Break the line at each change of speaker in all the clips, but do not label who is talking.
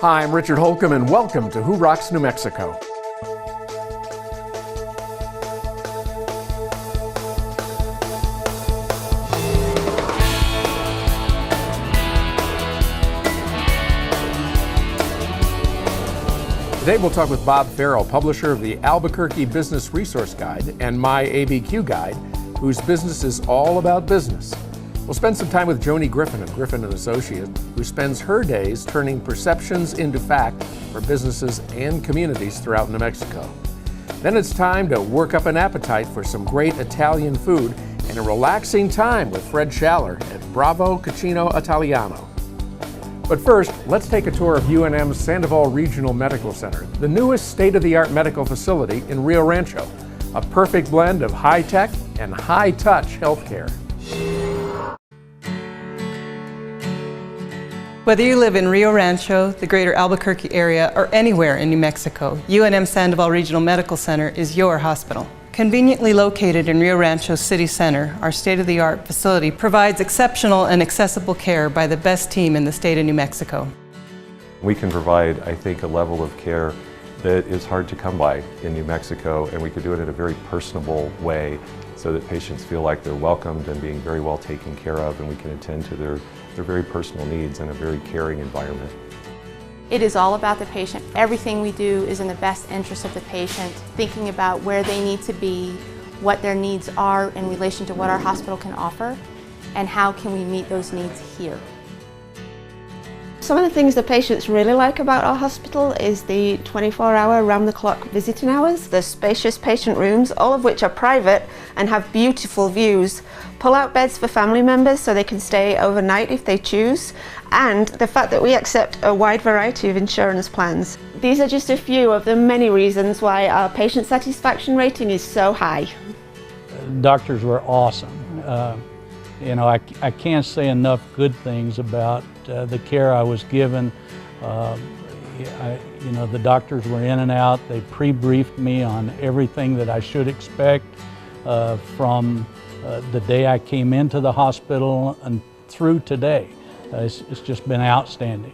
Hi, I'm Richard Holcomb, and welcome to Who Rocks New Mexico. Today we'll talk with Bob Farrell, publisher of the Albuquerque Business Resource Guide and My ABQ Guide, whose business is all about business. We'll spend some time with Joni Griffin of Griffin & Associates, who spends her days turning perceptions into fact for businesses and communities throughout New Mexico. Then it's time to work up an appetite for some great Italian food and a relaxing time with Fred Schaller at Bravo Cucina Italiano. But first, let's take a tour of UNM's Sandoval Regional Medical Center, the newest state-of-the-art medical facility in Rio Rancho, a perfect blend of high-tech and high-touch healthcare.
Whether you live in Rio Rancho, the greater Albuquerque area, or anywhere in New Mexico, UNM Sandoval Regional Medical Center is your hospital. Conveniently located in Rio Rancho City Center, our state-of-the-art facility provides exceptional and accessible care by the best team in the state of New Mexico.
We can provide, I think, a level of care that is hard to come by in New Mexico, and we could do it in a very personable way so that patients feel like they're welcomed and being very well taken care of, and we can attend to their very personal needs in a very caring environment.
It is all about the patient. Everything we do is in the best interest of the patient, thinking about where they need to be, what their needs are in relation to what our hospital can offer, and how can we meet those needs here.
Some of the things the patients really like about our hospital is the 24-hour round-the-clock visiting hours, the spacious patient rooms, all of which are private and have beautiful views, pull-out beds for family members so they can stay overnight if they choose, and the fact that we accept a wide variety of insurance plans. These are just a few of the many reasons why our patient satisfaction rating is so high.
Doctors were awesome. I can't say enough good things about the care I was given. The doctors were in and out. They pre-briefed me on everything that I should expect from the day I came into the hospital and through today. It's just been outstanding.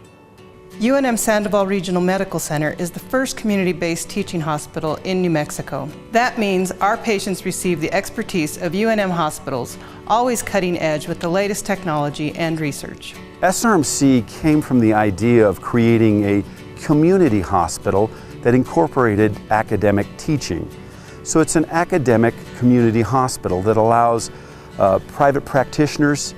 UNM Sandoval Regional Medical Center is the first community-based teaching hospital in New Mexico. That means our patients receive the expertise of UNM hospitals, always cutting edge with the latest technology and research.
SRMC came from the idea of creating a community hospital that incorporated academic teaching. So it's an academic community hospital that allows private practitioners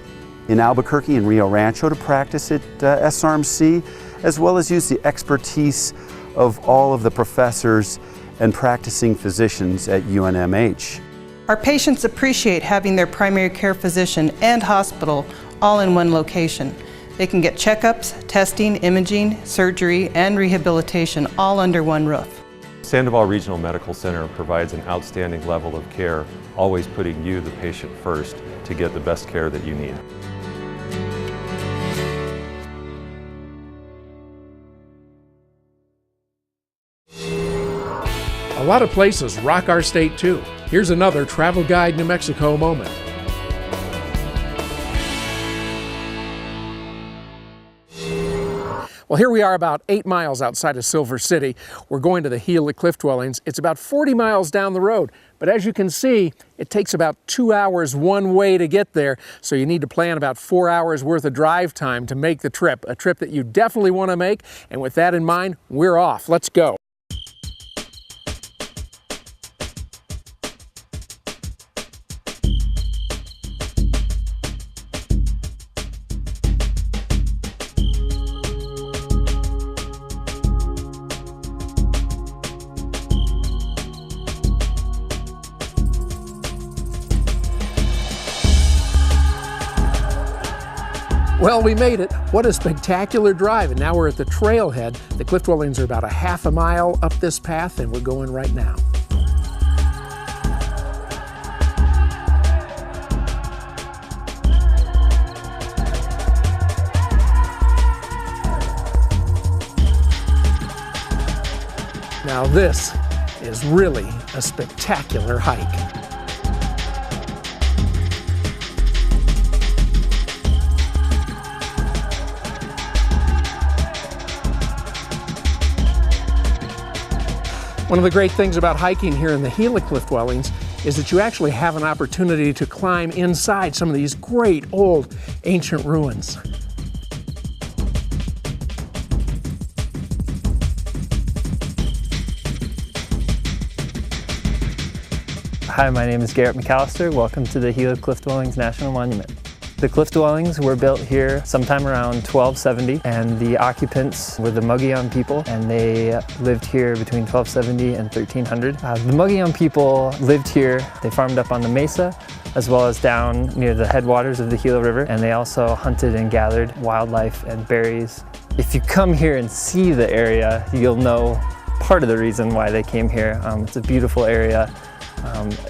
in Albuquerque and Rio Rancho to practice at SRMC, as well as use the expertise of all of the professors and practicing physicians at UNMH.
Our patients appreciate having their primary care physician and hospital all in one location. They can get checkups, testing, imaging, surgery, and rehabilitation all under one roof.
Sandoval Regional Medical Center provides an outstanding level of care, always putting you, the patient, first to get the best care that you need.
A lot of places rock our state too. Here's another Travel Guide New Mexico moment. Well, here we are about 8 miles outside of Silver City. We're going to the Gila Cliff Dwellings. It's about 40 miles down the road, but as you can see, it takes about 2 hours one way to get there, so you need to plan about 4 hours worth of drive time to make the trip, a trip that you definitely want to make, and with that in mind, we're off. Let's go. Well, we made it. What a spectacular drive. And now we're at the trailhead. The Cliff Dwellings are about a half a mile up this path, and we're going right now. Now this is really a spectacular hike. One of the great things about hiking here in the Gila cliff dwellings is that you actually have an opportunity to climb inside some of these great old ancient ruins.
Hi, my name is Garrett McAllister. Welcome to the Gila Cliff Dwellings National Monument. The cliff dwellings were built here sometime around 1270, and the occupants were the Mogollon people, and they lived here between 1270 and 1300. The Mogollon people lived here. They farmed up on the mesa, as well as down near the headwaters of the Gila River, and they also hunted and gathered wildlife and berries. If you come here and see the area, you'll know part of the reason why they came here. It's a beautiful area.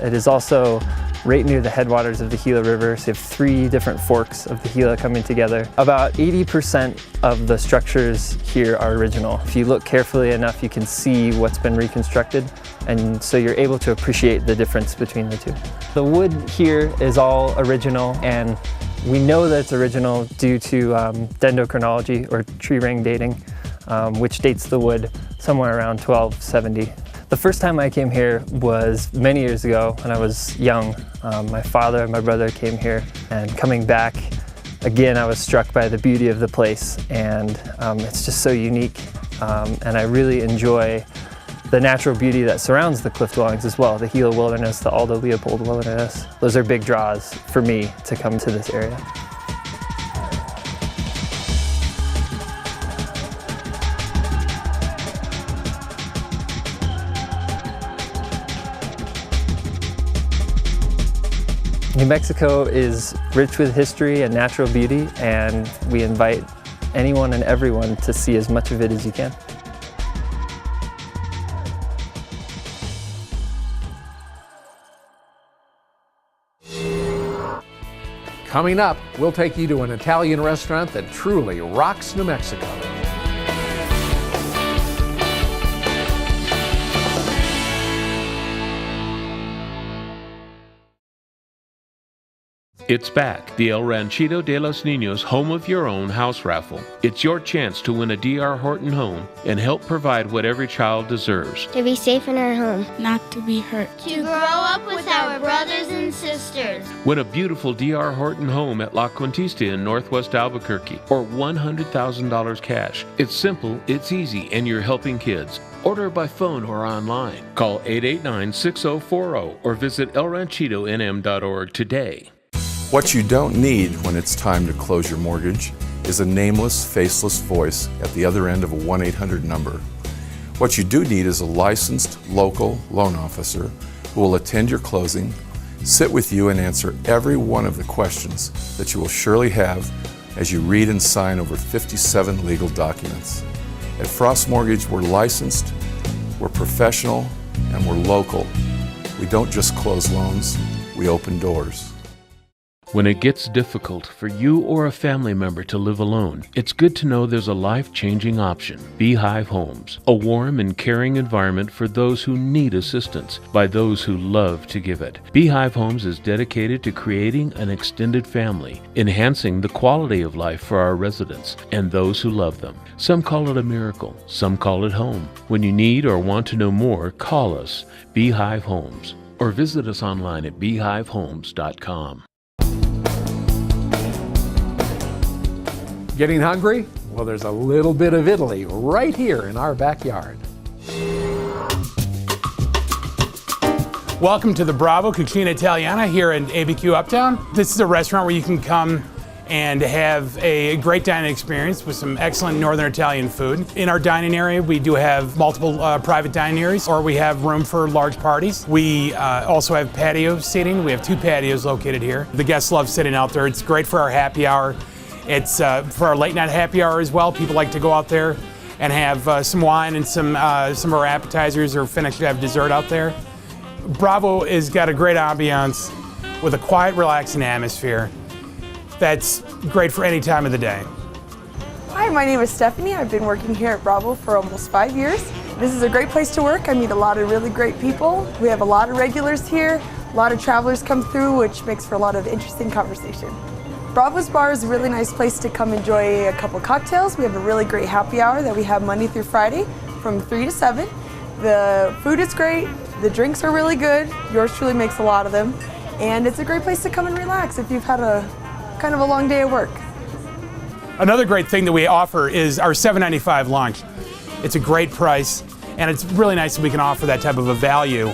It is also right near the headwaters of the Gila River, so you have 3 different forks of the Gila coming together. About 80% of the structures here are original. If you look carefully enough, you can see what's been reconstructed, and so you're able to appreciate the difference between the two. The wood here is all original, and we know that it's original due to dendrochronology, or tree ring dating, which dates the wood somewhere around 1270. The first time I came here was many years ago when I was young. My father and my brother came here, and coming back again, I was struck by the beauty of the place, and it's just so unique. And I really enjoy the natural beauty that surrounds the cliff dwellings as well. The Gila Wilderness, the Aldo Leopold Wilderness. Those are big draws for me to come to this area. New Mexico is rich with history and natural beauty, and we invite anyone and everyone to see as much of it as you can.
Coming up, we'll take you to an Italian restaurant that truly rocks New Mexico.
It's back, the El Ranchito de los Niños Home of Your Own house raffle. It's your chance to win a D.R. Horton home and help provide what every child deserves.
To be safe in our home.
Not to be hurt.
To grow up with our brothers and sisters.
Win a beautiful D.R. Horton home at La Cuentista in Northwest Albuquerque, or $100,000 cash. It's simple, it's easy, and you're helping kids. Order by phone or online. Call 889-6040 or visit elranchitonm.org today.
What you don't need when it's time to close your mortgage is a nameless, faceless voice at the other end of a 1-800 number. What you do need is a licensed local loan officer who will attend your closing, sit with you, and answer every one of the questions that you will surely have as you read and sign over 57 legal documents. At Frost Mortgage, we're licensed, we're professional, and we're local. We don't just close loans, we open doors.
When it gets difficult for you or a family member to live alone, it's good to know there's a life-changing option. Beehive Homes, a warm and caring environment for those who need assistance by those who love to give it. Beehive Homes is dedicated to creating an extended family, enhancing the quality of life for our residents and those who love them. Some call it a miracle, some call it home. When you need or want to know more, call us, Beehive Homes, or visit us online at beehivehomes.com.
Getting hungry? Well, there's a little bit of Italy right here in our backyard.
Welcome to the Bravo Cucina Italiana here in ABQ Uptown. This is a restaurant where you can come and have a great dining experience with some excellent Northern Italian food. In our dining area, we do have multiple private dining areas, or we have room for large parties. We also have patio seating. We have 2 patios located here. The guests love sitting out there. It's great for our happy hour. It's for our late night happy hour as well. People like to go out there and have some wine and some of our appetizers, or finish to have dessert out there. Bravo has got a great ambiance with a quiet, relaxing atmosphere that's great for any time of the day.
Hi, my name is Stephanie. I've been working here at Bravo for almost 5 years. This is a great place to work. I meet a lot of really great people. We have a lot of regulars here. A lot of travelers come through, which makes for a lot of interesting conversation. Bravo's Bar is a really nice place to come enjoy a couple cocktails. We have a really great happy hour that we have Monday through Friday from 3 to 7. The food is great, the drinks are really good, yours truly makes a lot of them, and it's a great place to come and relax if you've had a kind of a long day at work.
Another great thing that we offer is our $7.95 lunch. It's a great price, and it's really nice that we can offer that type of a value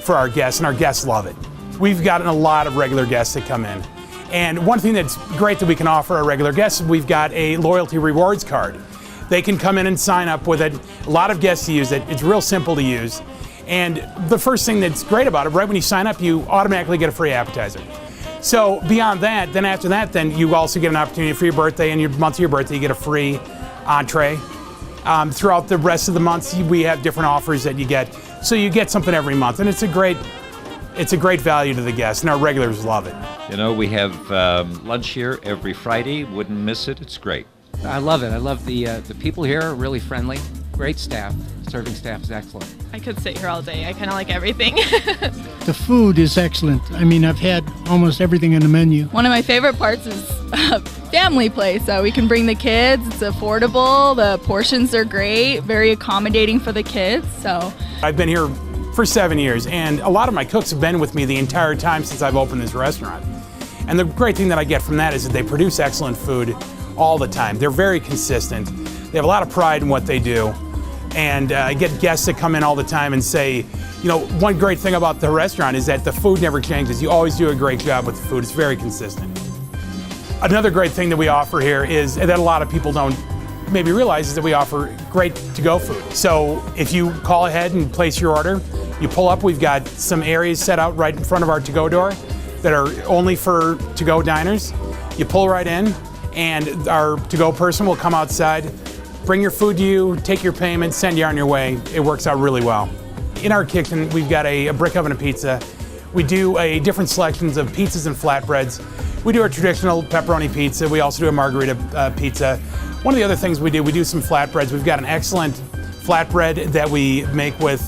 for our guests, and our guests love it. We've gotten a lot of regular guests that come in. And one thing that's great that we can offer our regular guests, we've got a loyalty rewards card. They can come in and sign up with it. A lot of guests use it. It's real simple to use. And the first thing that's great about it, right when you sign up, you automatically get a free appetizer. So beyond that, then after that, then you also get an opportunity for your birthday, and your month of your birthday, you get a free entree. Throughout the rest of the months, we have different offers that you get. So you get something every month, and it's a great value to the guests, and our regulars love it.
You know, we have lunch here every Friday. Wouldn't miss it. It's great.
I love it. I love the people here are really friendly. Great staff. Serving staff is excellent.
I could sit here all day. I kind of like everything.
The food is excellent. I mean, I've had almost everything on the menu.
One of my favorite parts is family place. So we can bring the kids. It's affordable. The portions are great. Very accommodating for the kids. So
I've been here for 7 years, and a lot of my cooks have been with me the entire time since I've opened this restaurant. And the great thing that I get from that is that they produce excellent food all the time. They're very consistent. They have a lot of pride in what they do. And I get guests that come in all the time and say, you know, one great thing about the restaurant is that the food never changes. You always do a great job with the food. It's very consistent. Another great thing that we offer here is that a lot of people don't maybe realize is that we offer great to-go food. So if you call ahead and place your order, you pull up, we've got some areas set out right in front of our to-go door that are only for to-go diners. You pull right in, and our to-go person will come outside, bring your food to you, take your payment, send you on your way. It works out really well. In our kitchen, we've got a brick oven of pizza. We do different selections of pizzas and flatbreads. We do a traditional pepperoni pizza. We also do a margarita pizza. One of the other things we do some flatbreads. We've got an excellent flatbread that we make with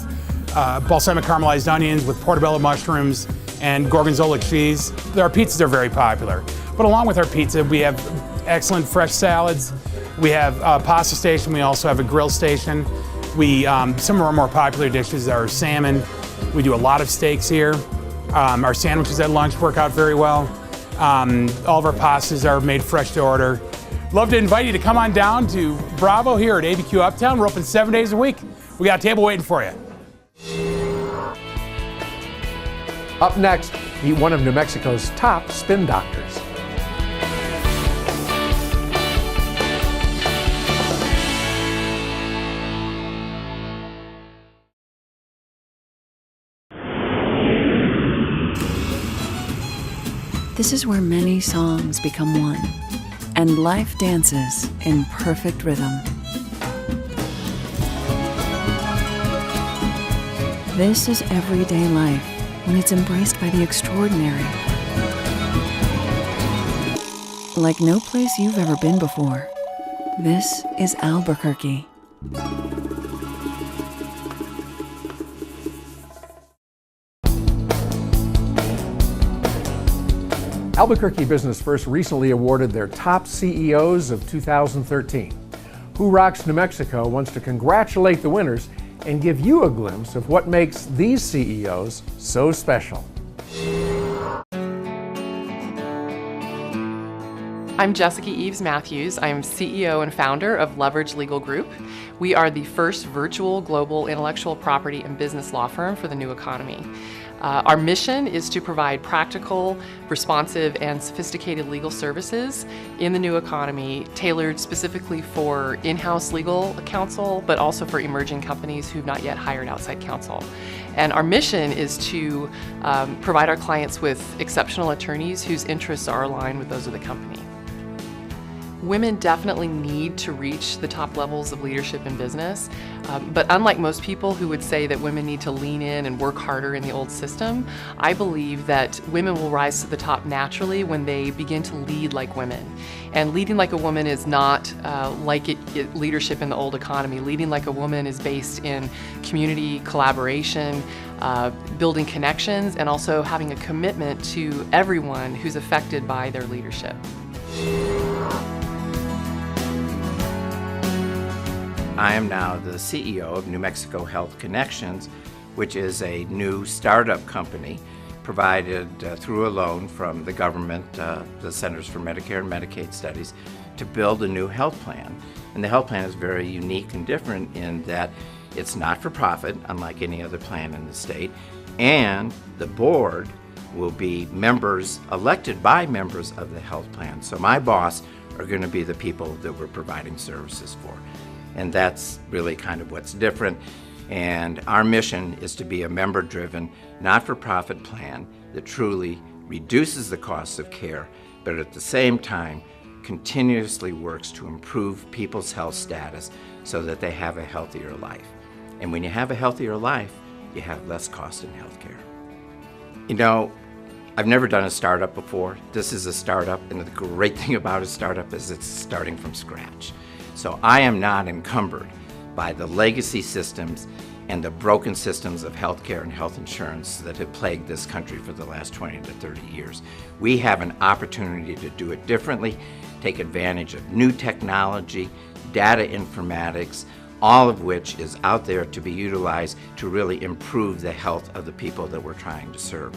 balsamic caramelized onions, with portobello mushrooms, and gorgonzola cheese. Our pizzas are very popular. But along with our pizza, we have excellent fresh salads. We have a pasta station. We also have a grill station. Some of our more popular dishes are salmon. We do a lot of steaks here. Our sandwiches at lunch work out very well. All of our pastas are made fresh to order. Love to invite you to come on down to Bravo here at ABQ Uptown. We're open 7 days a week. We got a table waiting for you.
Up next, meet one of New Mexico's top spin doctors.
This is where many songs become one, and life dances in perfect rhythm. This is everyday life when it's embraced by the extraordinary. Like no place you've ever been before, this is Albuquerque.
Albuquerque Business First recently awarded their top CEOs of 2013. Who Rocks New Mexico wants to congratulate the winners and give you a glimpse of what makes these CEOs so special.
I'm Jessica Eves Matthews. I'm CEO and founder of Leverage Legal Group. We are the first virtual global intellectual property and business law firm for the new economy. Our mission is to provide practical, responsive, and sophisticated legal services in the new economy, tailored specifically for in-house legal counsel, but also for emerging companies who've not yet hired outside counsel. And our mission is to provide our clients with exceptional attorneys whose interests are aligned with those of the company. Women definitely need to reach the top levels of leadership in business, but unlike most people who would say that women need to lean in and work harder in the old system, I believe that women will rise to the top naturally when they begin to lead like women. And leading like a woman is not like leadership in the old economy. Leading like a woman is based in community collaboration, building connections, and also having a commitment to everyone who's affected by their leadership.
I am now the CEO of New Mexico Health Connections, which is a new startup company provided through a loan from the government, the Centers for Medicare and Medicaid Studies, to build a new health plan. And the health plan is very unique and different in that it's not for profit, unlike any other plan in the state, and the board will be members elected by members of the health plan. So my boss are going to be the people that we're providing services for. And that's really kind of what's different. And our mission is to be a member-driven, not-for-profit plan that truly reduces the cost of care, but at the same time continuously works to improve people's health status so that they have a healthier life. And when you have a healthier life, you have less cost in healthcare. You know, I've never done a startup before. This is a startup, and the great thing about a startup is it's starting from scratch. So I am not encumbered by the legacy systems and the broken systems of healthcare and health insurance that have plagued this country for the last 20 to 30 years. We have an opportunity to do it differently, take advantage of new technology, data informatics, all of which is out there to be utilized to really improve the health of the people that we're trying to serve.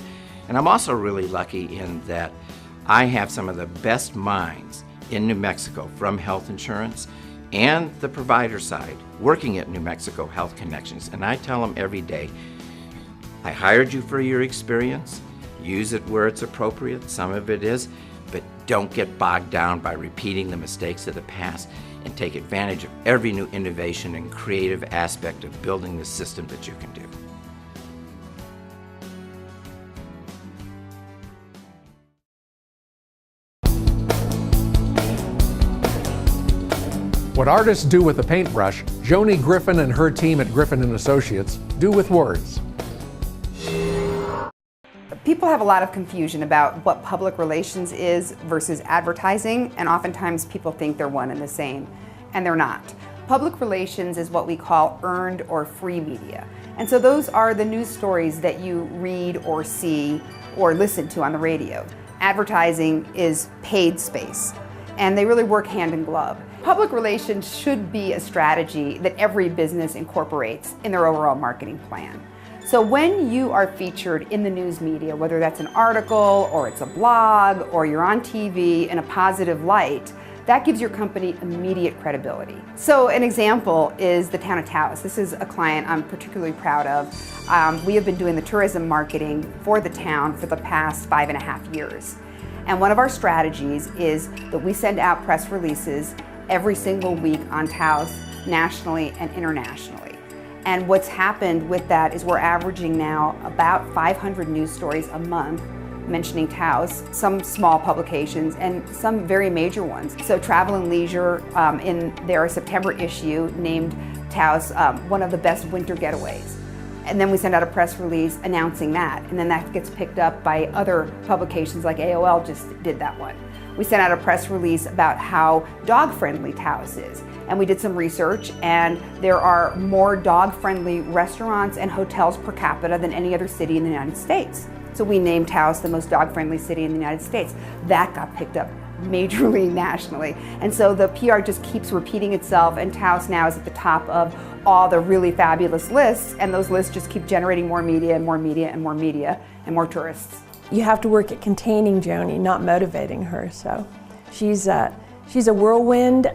And I'm also really lucky in that I have some of the best minds in New Mexico from health insurance and the provider side working at New Mexico Health Connections. And I tell them every day, I hired you for your experience, use it where it's appropriate, some of it is, but don't get bogged down by repeating the mistakes of the past, and take advantage of every new innovation and creative aspect of building the system that you can do.
What artists do with a paintbrush, Joni Griffin and her team at Griffin & Associates do with words.
People have a lot of confusion about what public relations is versus advertising, and oftentimes people think they're one and the same, and they're not. Public relations is what we call earned or free media. And so those are the news stories that you read or see or listen to on the radio. Advertising is paid space, and they really work hand in glove. Public relations should be a strategy that every business incorporates in their overall marketing plan. So when you are featured in the news media, whether that's an article or it's a blog or you're on TV in a positive light, that gives your company immediate credibility. So an example is the town of Taos. This is a client I'm particularly proud of. We have been doing the tourism marketing for the town for the past 5.5 years. And one of our strategies is that we send out press releases every single week on Taos, nationally and internationally. And what's happened with that is we're averaging now about 500 news stories a month mentioning Taos, some small publications and some very major ones. So Travel and Leisure in their September issue named Taos one of the best winter getaways. And then we send out a press release announcing that, and then that gets picked up by other publications like AOL just did that one. We sent out a press release about how dog-friendly Taos is. And we did some research, and there are more dog-friendly restaurants and hotels per capita than any other city in the United States. So we named Taos the most dog-friendly city in the United States. That got picked up majorly nationally. And so the PR just keeps repeating itself, and Taos now is at the top of all the really fabulous lists, and those lists just keep generating more media and more media and more media and more tourists.
You have to work at containing Joni, not motivating her. So she's a whirlwind.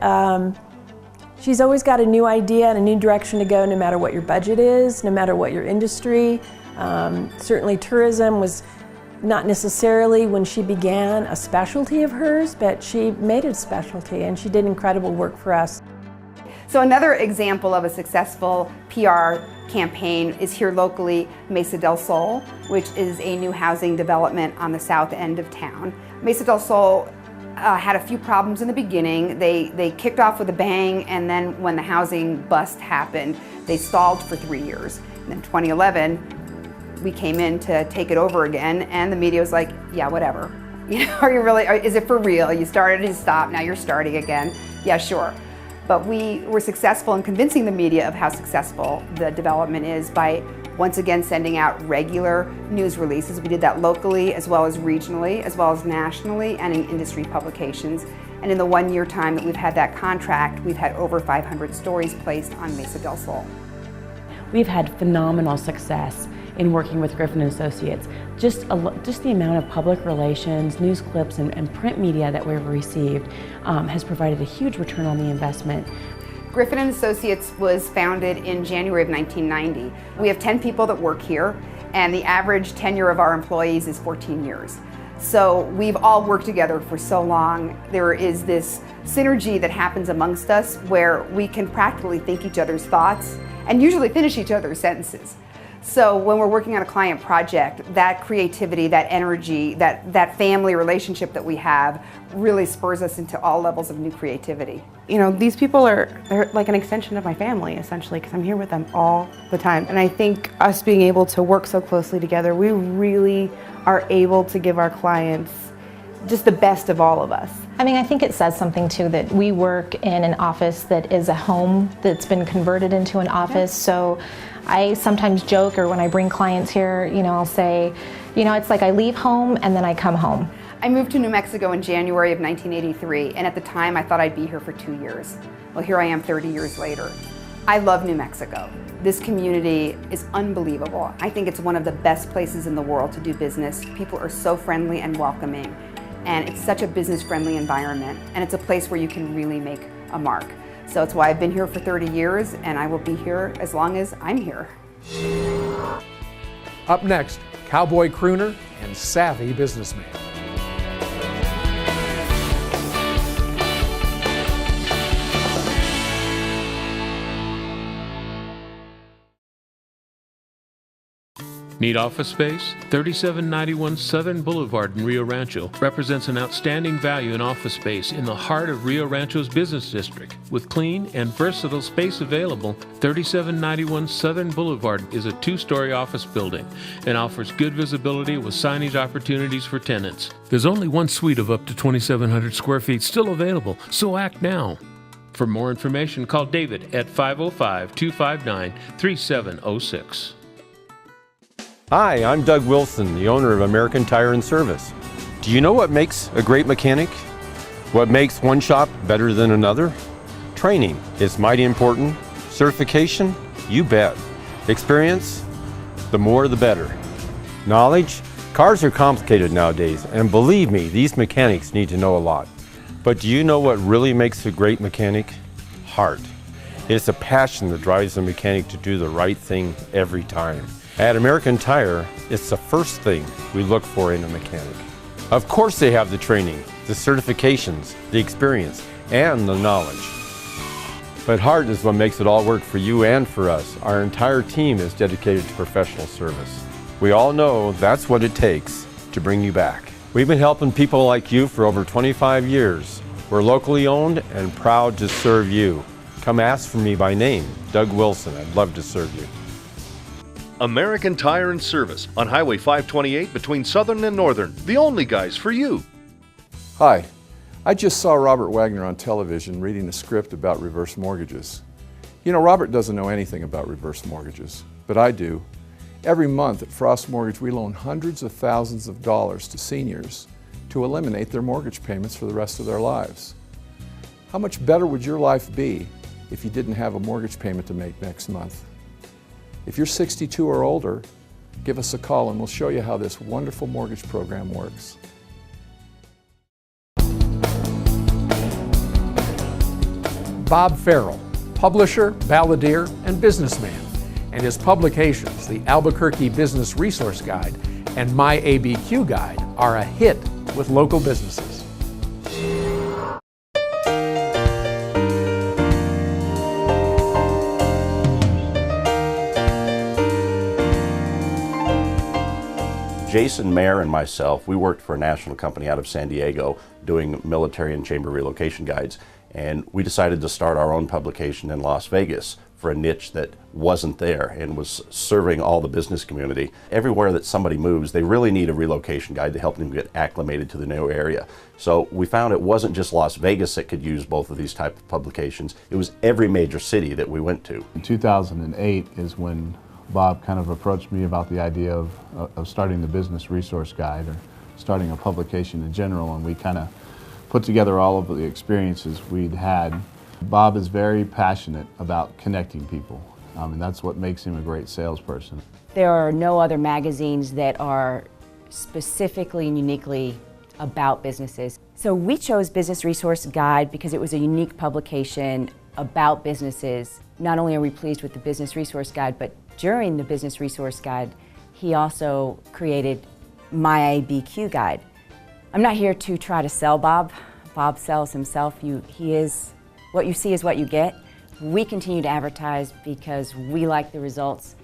She's always got a new idea and a new direction to go, no matter what your budget is, no matter what your industry. Certainly tourism was not necessarily, when she began, a specialty of hers, but she made it a specialty, and she did incredible work for us.
So another example of a successful PR campaign is here locally, Mesa del Sol, which is a new housing development on the south end of town. Mesa del Sol had a few problems in the beginning. They kicked off with a bang, and then when the housing bust happened, they stalled for 3 years. And then 2011, we came in to take it over again, and the media was like, yeah, whatever. You know, are you really, is it for real? You started and stopped, now you're starting again. Yeah, sure. But we were successful in convincing the media of how successful the development is by Once again, sending out regular news releases. We did that locally as well as regionally, as well as nationally and in industry publications. And in the 1 year time that we've had that contract, we've had over 500 stories placed on Mesa del Sol.
We've had phenomenal success in working with Griffin & Associates. Just the amount of public relations, news clips, and print media that we've received has provided a huge return on the investment.
Griffin & Associates was founded in January of 1990. We have 10 people that work here, and the average tenure of our employees is 14 years. So we've all worked together for so long. There is this synergy that happens amongst us where we can practically think each other's thoughts and usually finish each other's sentences. So when we're working on a client project, that creativity, that energy, that family relationship that we have really spurs us into all levels of new creativity.
You know, these people they're like an extension of my family, essentially, because I'm here with them all the time. And I think us being able to work so closely together, we really are able to give our clients just the best of all of us.
I mean, I think it says something too that we work in an office that is a home that's been converted into an office. Yeah. So I sometimes joke, or when I bring clients here, you know, I'll say, you know, it's like I leave home and then I come home.
I moved to New Mexico in January of 1983, and at the time I thought I'd be here for 2 years. Well, here I am 30 years later. I love New Mexico. This community is unbelievable. I think it's one of the best places in the world to do business. People are so friendly and welcoming, and it's such a business-friendly environment, and it's a place where you can really make a mark. So it's why I've been here for 30 years, and I will be here as long as I'm here.
Up next, cowboy crooner and savvy businessman.
Need office space? 3791 Southern Boulevard in Rio Rancho represents an outstanding value in office space in the heart of Rio Rancho's business district. With clean and versatile space available, 3791 Southern Boulevard is a 2-story office building and offers good visibility with signage opportunities for tenants. There's only one suite of up to 2,700 square feet still available, so act now. For more information, call David at 505-259-3706.
Hi, I'm Doug Wilson, the owner of American Tire & Service. Do you know what makes a great mechanic? What makes one shop better than another? Training is mighty important. Certification? You bet. Experience? The more the better. Knowledge? Cars are complicated nowadays, and believe me, these mechanics need to know a lot. But do you know what really makes a great mechanic? Heart. It's a passion that drives a mechanic to do the right thing every time. At American Tire, it's the first thing we look for in a mechanic. Of course they have the training, the certifications, the experience, and the knowledge. But heart is what makes it all work for you and for us. Our entire team is dedicated to professional service. We all know that's what it takes to bring you back. We've been helping people like you for over 25 years. We're locally owned and proud to serve you. Come ask for me by name, Doug Wilson. I'd love to serve you.
American Tire & Service on Highway 528 between Southern and Northern. The only guys for you.
Hi, I just saw Robert Wagner on television reading a script about reverse mortgages. You know, Robert doesn't know anything about reverse mortgages, but I do. Every month at Frost Mortgage, we loan hundreds of thousands of dollars to seniors to eliminate their mortgage payments for the rest of their lives. How much better would your life be if you didn't have a mortgage payment to make next month? If you're 62 or older, give us a call and we'll show you how this wonderful mortgage program works.
Bob Farrell, publisher, balladeer, and businessman, and his publications, the Albuquerque Business Resource Guide and My ABQ Guide, are a hit with local businesses.
Jason Mayer and myself, we worked for a national company out of San Diego doing military and chamber relocation guides, and we decided to start our own publication in Las Vegas for a niche that wasn't there and was serving all the business community. Everywhere that somebody moves, they really need a relocation guide to help them get acclimated to the new area. So we found it wasn't just Las Vegas that could use both of these type of publications, it was every major city that we went to.
In 2008 is when
Bob kind of approached me about the idea of starting the Business Resource Guide, or starting a publication in general, and we kind of put together all of the experiences we'd had. Bob is very passionate about connecting people, and that's what makes him a great salesperson.
There are no other magazines that are specifically and uniquely about businesses. So we chose Business Resource Guide because it was a unique publication about businesses. Not only are we pleased with the Business Resource Guide, but during the Business Resource Guide, he also created My ABQ Guide. I'm not here to try to sell Bob. Bob sells himself. He is, what you see is what you get. We continue to advertise because we like the results.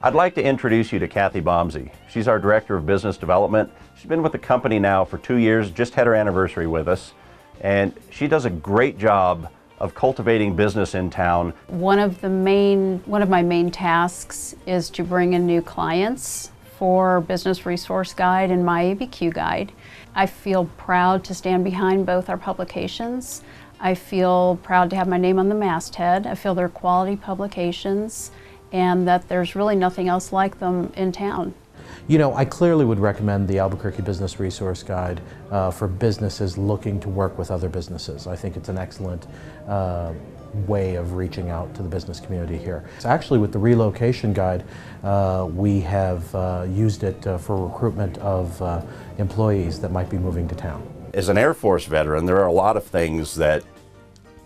I'd like to introduce you to Kathy Bomsey. She's our Director of Business Development. She's been with the company now for 2 years, just had her anniversary with us, and she does a great job of cultivating business in town.
One of my main tasks is to bring in new clients for Business Resource Guide and My ABQ Guide. I feel proud to stand behind both our publications. I feel proud to have my name on the masthead. I feel they're quality publications and that there's really nothing else like them in town.
You know, I clearly would recommend the Albuquerque Business Resource Guide for businesses looking to work with other businesses. I think it's an excellent way of reaching out to the business community here. It's actually, with the relocation guide, we have used it for recruitment of employees that might be moving to town.
As an Air Force veteran, there are a lot of things that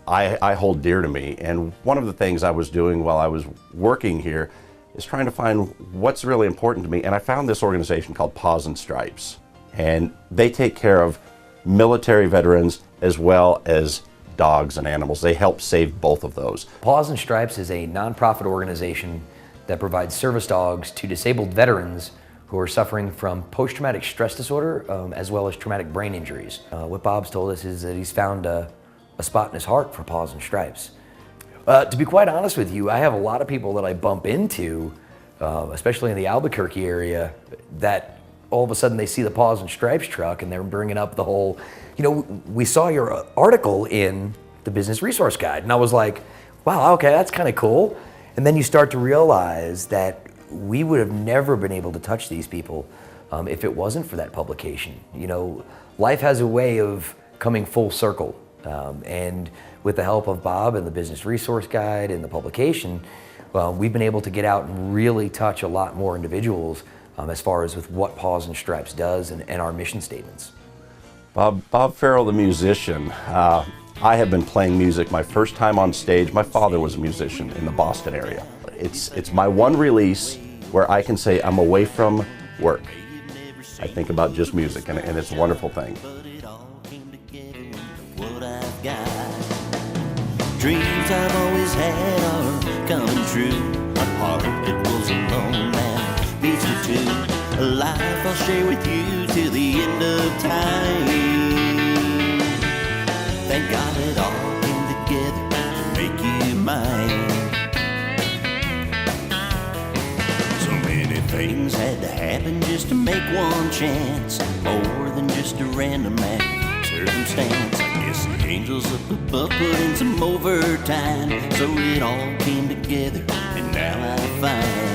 I hold dear to me, and one of the things I was doing while I was working here is trying to find what's really important to me, and I found this organization called Paws and Stripes, and they take care of military veterans as well as dogs and animals. They help save both of those.
Paws and Stripes is a nonprofit organization that provides service dogs to disabled veterans who are suffering from post-traumatic stress disorder as well as traumatic brain injuries. What Bob's told us is that he's found a spot in his heart for Paws and Stripes. To be quite honest with you, I have a lot of people that I bump into, especially in the Albuquerque area, that all of a sudden they see the Paws and Stripes truck and they're bringing up the whole, you know, we saw your article in the Business Resource Guide, and I was like, wow, okay, that's kind of cool. And then you start to realize that we would have never been able to touch these people if it wasn't for that publication. You know, life has a way of coming full circle. And with the help of Bob and the Business Resource Guide and the publication, we've been able to get out and really touch a lot more individuals as far as with what Paws and Stripes does and our mission statements.
Bob Farrell, the musician. I have been playing music my first time on stage. My father was a musician in the Boston area. It's my one release where I can say I'm away from work. I think about just music, and it's a wonderful thing.
Dreams I've always had are coming true. A heart that was alone now beats for two. A life I'll share with you till the end of time. Thank God it all came together to make you mine. So many things had to happen just to make one chance. More than just a random act circumstance. I guess the angels up above put in some overtime, so it all came together, and now I find.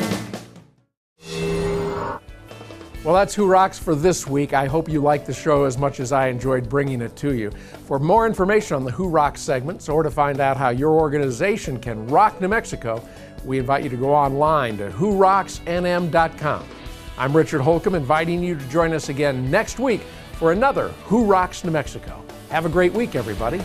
Well, that's Who Rocks for this week. I hope you liked the show as much as I enjoyed bringing it to you. For more information on the Who Rocks segments, or to find out how your organization can rock New Mexico, we invite you to go online to whorocksnm.com. I'm Richard Holcomb, inviting you to join us again next week for another Who Rocks New Mexico. Have a great week, everybody.